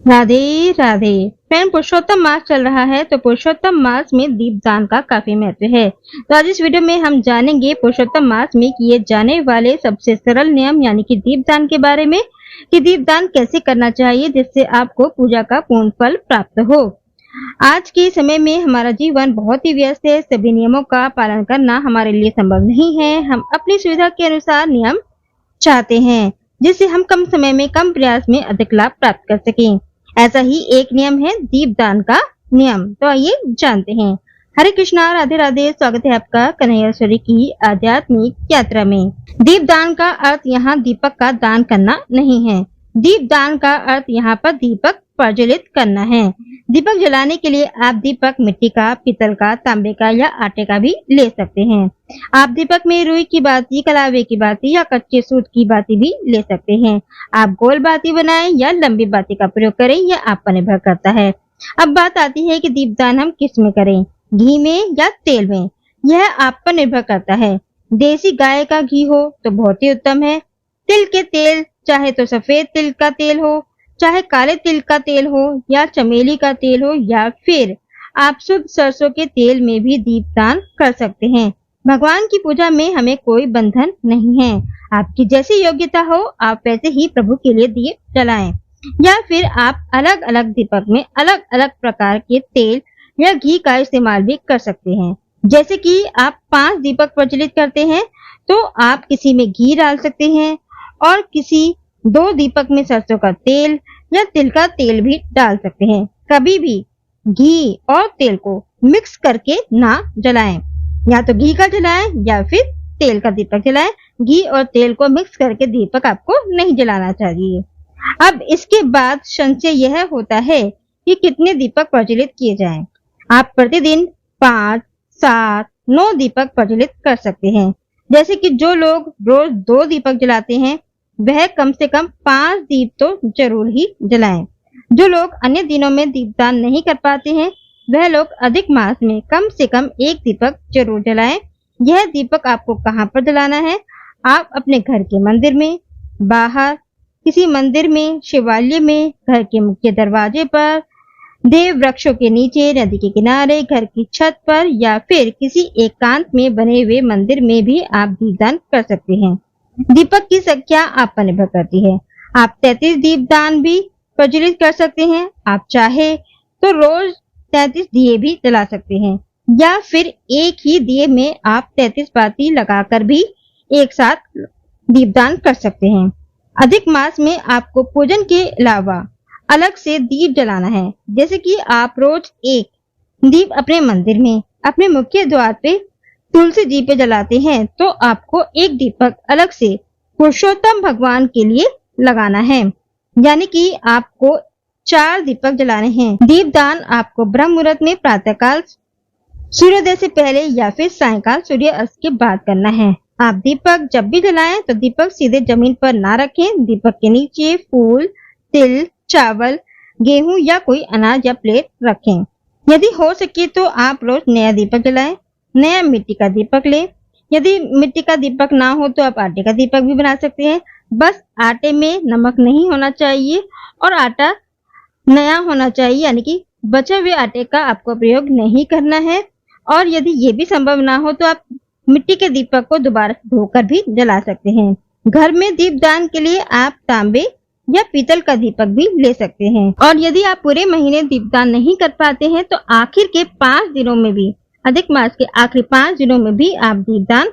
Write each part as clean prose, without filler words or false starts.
Radhe Radhe. Friend, पुरुषोत्तम मास चल रहा है तो पुरुषोत्तम मास में दीपदान का काफी महत्व है। तो आज इस वीडियो में हम जानेंगे पुरुषोत्तम मास में किए जाने वाले सबसे सरल नियम यानी कि दीपदान के बारे में कि दीपदान कैसे करना चाहिए जिससे आपको पूजा का पूर्ण फल प्राप्त हो। आज के समय में हमारा जीवन बहुत ही व्यस्त है, सभी नियमों का पालन करना हमारे लिए संभव नहीं है। हम अपनी सुविधा के अनुसार नियम चाहते हैं जिससे हम कम समय में कम प्रयास में अधिक लाभ प्राप्त कर सकें। ऐसा ही एक नियम है दीपदान का नियम। तो आइए जानते हैं। हरे कृष्णा, राधे राधे। स्वागत है आपका कन्हैयाश्वरी की आध्यात्मिक यात्रा में। दीपदान का अर्थ यहाँ दीपक का दान करना नहीं है। दीपदान का अर्थ यहाँ पर दीपक प्रज्वलित करना है। दीपक जलाने के लिए आप दीपक मिट्टी का, पीतल का, तांबे का या आटे का भी ले सकते हैं। आप दीपक में रुई की बाती, कलावे की बाती या कच्चे सूत की बाती भी ले सकते हैं। आप गोल बाती बनाएं या लंबी बाती का प्रयोग करें, यह आप पर निर्भर करता है। अब बात आती है कि दीपदान हम किस में करें, घी में या तेल में। यह आप पर निर्भर करता है। देसी गाय का घी हो तो बहुत ही उत्तम है। तिल के तेल, चाहे तो सफेद तिल का तेल हो, चाहे काले तिल का तेल हो या चमेली का तेल हो, या फिर आप शुद्ध सरसों के तेल में भी दीपदान कर सकते हैं। भगवान की पूजा में हमें कोई बंधन नहीं है। आपकी जैसी योग्यता हो आप वैसे ही प्रभु के लिए दीप जलाएं, या फिर आप अलग अलग दीपक में अलग अलग प्रकार के तेल या घी का इस्तेमाल भी कर सकते हैं। जैसे कि आप 5 दीपक प्रज्वलित करते हैं तो आप किसी में घी डाल सकते हैं और किसी 2 दीपक में सरसों का तेल या तिल का तेल भी डाल सकते हैं। कभी भी घी और तेल को मिक्स करके ना जलाएं। या तो घी का जलाएं या फिर तेल का दीपक जलाएं। घी और तेल को मिक्स करके दीपक आपको नहीं जलाना चाहिए। अब इसके बाद संशय यह होता है कि कितने दीपक प्रज्वलित किए जाएं। आप प्रतिदिन 5, 7, 9 दीपक प्रज्वलित कर सकते हैं। जैसे कि जो लोग रोज 2 दीपक जलाते हैं वह कम से कम 5 दीप तो जरूर ही जलाएं। जो लोग अन्य दिनों में दीपदान नहीं कर पाते हैं वह लोग अधिक मास में कम से कम 1 दीपक जरूर जलाएं। यह दीपक आपको कहाँ पर जलाना है? आप अपने घर के मंदिर में, बाहर किसी मंदिर में, शिवालय में, घर के मुख्य दरवाजे पर, देव वृक्षों के नीचे, नदी के किनारे, घर की छत पर या फिर किसी एकांत में बने हुए मंदिर में भी आप दीपदान कर सकते हैं। दीपक की संख्या आप पर निर्भर करती है। आप 33 दीपदान भी प्रज्वलित कर सकते हैं। आप चाहे तो रोज 33 दिए भी जला सकते हैं, या फिर एक ही दिए में आप 33 बाती लगाकर भी एक साथ दीपदान कर सकते हैं। अधिक मास में आपको पूजन के अलावा अलग से दीप जलाना है। जैसे कि आप रोज एक दीप अपने मंदिर में, अपने मुख्य द्वार पे तुलसी जी पे जलाते हैं तो आपको एक दीपक अलग से पुरुषोत्तम भगवान के लिए लगाना है। यानी कि आपको 4 दीपक जलाने हैं। दीपदान आपको ब्रह्म मुहूर्त में प्रातःकाल सूर्योदय से पहले या फिर सायंकाल सूर्य अस्त के बाद करना है। आप दीपक जब भी जलाएं तो दीपक सीधे जमीन पर ना रखें। दीपक के नीचे फूल, तिल, चावल, गेहूं या कोई अनाज या प्लेट रखें। यदि हो सके तो आप रोज नया दीपक जलाएं। नया मिट्टी का दीपक लें। यदि मिट्टी का दीपक ना हो तो आप आटे का दीपक भी बना सकते हैं। बस आटे में नमक नहीं होना चाहिए और आटा नया होना चाहिए, यानी कि बचे हुए आटे का आपको प्रयोग नहीं करना है। और यदि ये भी संभव ना हो तो आप मिट्टी के दीपक को दोबारा धोकर भी जला सकते हैं। घर में दीपदान के लिए आप तांबे या पीतल का दीपक भी ले सकते हैं। और यदि आप पूरे महीने दीपदान नहीं कर पाते हैं तो आखिर के 5 दिनों में भी, अधिक मास के आखिरी 5 दिनों में भी आप दीपदान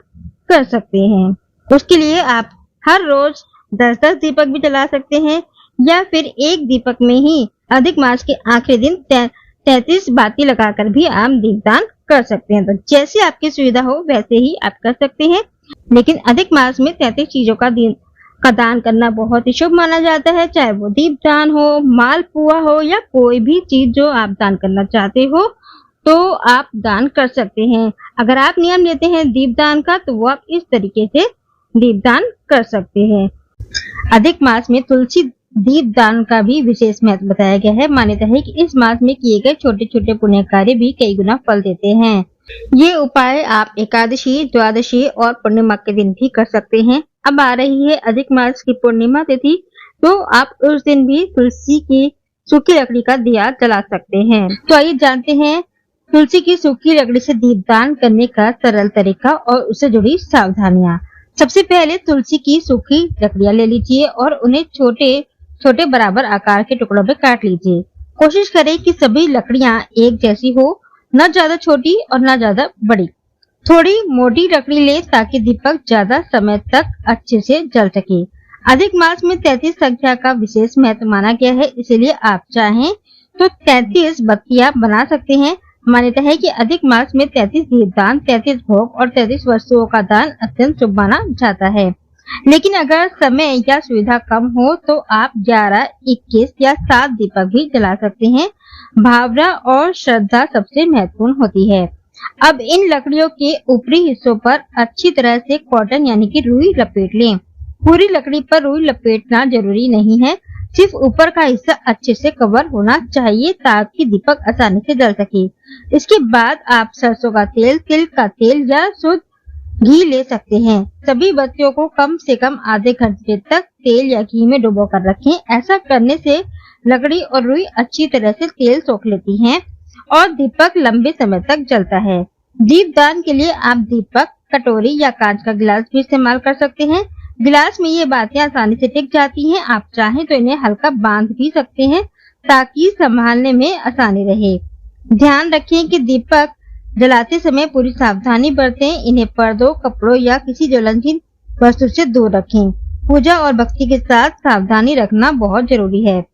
कर सकते हैं। उसके लिए आप हर रोज 10-10 दीपक भी जला सकते हैं, या फिर एक दीपक में ही अधिक मास के आखिरी दिन 33 बाती लगाकर भी आप दीपदान कर सकते हैं। तो जैसे आपकी सुविधा हो वैसे ही आप कर सकते हैं। लेकिन अधिक मास में 33 चीजों का दान करना बहुत ही शुभ माना जाता है। चाहे वो दीपदान हो, मालपुआ हो या कोई भी चीज जो आप दान करना चाहते हो तो आप दान कर सकते हैं। अगर आप नियम लेते हैं दीपदान का तो वो आप इस तरीके से दीपदान कर सकते हैं। अधिक मास में तुलसी दीपदान का भी विशेष महत्व बताया गया है। मान्यता है कि इस मास में किए गए छोटे छोटे पुण्य कार्य भी कई गुना फल देते हैं। ये उपाय आप एकादशी, द्वादशी और पूर्णिमा के दिन भी कर सकते हैं। अब आ रही है अधिक मास की पूर्णिमा तिथि, तो आप उस दिन भी तुलसी की सूखी लकड़ी का दिया जला सकते हैं। तो आइए जानते हैं तुलसी की सूखी लकड़ी से दीपदान करने का सरल तरीका और उससे जुड़ी सावधानियां। सबसे पहले तुलसी की सूखी लकड़ियां ले लीजिए और उन्हें छोटे छोटे बराबर आकार के टुकड़ों में काट लीजिए। कोशिश करें कि सभी लकड़ियां एक जैसी हो, न ज्यादा छोटी और न ज्यादा बड़ी। थोड़ी मोटी लकड़ी ले ताकि दीपक ज्यादा समय तक अच्छे से जल सके। अधिक मास में 33 संख्या का विशेष महत्व माना गया है, इसलिए आप चाहें तो 33 बत्तियां बना सकते हैं। मान्यता है कि अधिक मास में 33 दीपदान, 33 भोग और 33 वस्तुओं का दान अत्यंत शुभ माना जाता है। लेकिन अगर समय या सुविधा कम हो तो आप 11, 21 या 7 दीपक भी जला सकते हैं। भावना और श्रद्धा सबसे महत्वपूर्ण होती है। अब इन लकड़ियों के ऊपरी हिस्सों पर अच्छी तरह से कॉटन यानी कि रुई लपेट लें। पूरी लकड़ी पर रुई लपेटना जरूरी नहीं है, सिर्फ ऊपर का हिस्सा अच्छे से कवर होना चाहिए ताकि दीपक आसानी से जल सके। इसके बाद आप सरसों का तेल, तिल का तेल या शुद्ध घी ले सकते हैं। सभी बत्तियों को कम से कम आधे घंटे तक तेल या घी में डुबो कर रखें। ऐसा करने से लकड़ी और रुई अच्छी तरह से तेल सोख लेती हैं और दीपक लंबे समय तक जलता है। दीपदान के लिए आप दीपक, कटोरी या कांच का गिलास भी इस्तेमाल कर सकते हैं। गिलास में ये बातें आसानी से टिक जाती हैं। आप चाहें तो इन्हें हल्का बांध भी सकते हैं ताकि संभालने में आसानी रहे। ध्यान रखें कि दीपक जलाते समय पूरी सावधानी बरतें। इन्हें पर्दों, कपड़ों या किसी ज्वलनशील वस्तु से दूर रखें। पूजा और भक्ति के साथ सावधानी रखना बहुत जरूरी है।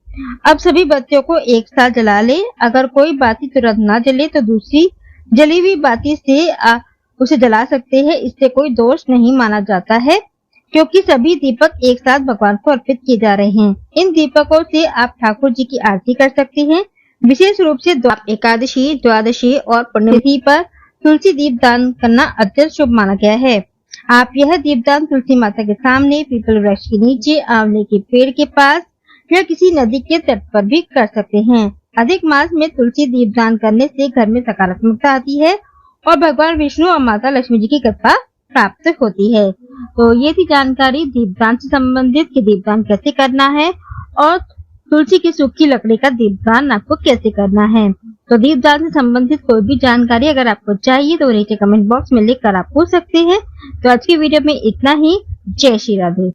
अब सभी बत्तियों को एक साथ जला लें। अगर कोई बाती तुरंत न जले तो दूसरी जली हुई बाती से उसे जला सकते हैं। इससे कोई दोष नहीं माना जाता है क्योंकि सभी दीपक एक साथ भगवान को अर्पित किए जा रहे हैं। इन दीपकों से आप ठाकुर जी की आरती कर सकते हैं। विशेष रूप से एकादशी, द्वादशी और पुण्यतिथि पर तुलसी दीपदान करना अत्यंत शुभ माना गया है। आप यह दीपदान तुलसी माता के सामने, पीपल वृक्ष के नीचे, आंवले के पेड़ के पास या किसी नदी के तट पर भी कर सकते हैं। अधिक मास में तुलसी दीपदान करने से घर में सकारात्मकता आती है और भगवान विष्णु और माता लक्ष्मी जी की कृपा प्राप्त होती है। तो ये थी जानकारी दीपदान से संबंधित कि दीपदान कैसे करना है और तुलसी की सूखी लकड़ी का दीपदान आपको कैसे करना है। तो दीपदान से संबंधित कोई भी जानकारी अगर आपको चाहिए तो नीचे कमेंट बॉक्स में लिखकर आप पूछ सकते हैं। तो आज की वीडियो में इतना ही। जय श्री राधे।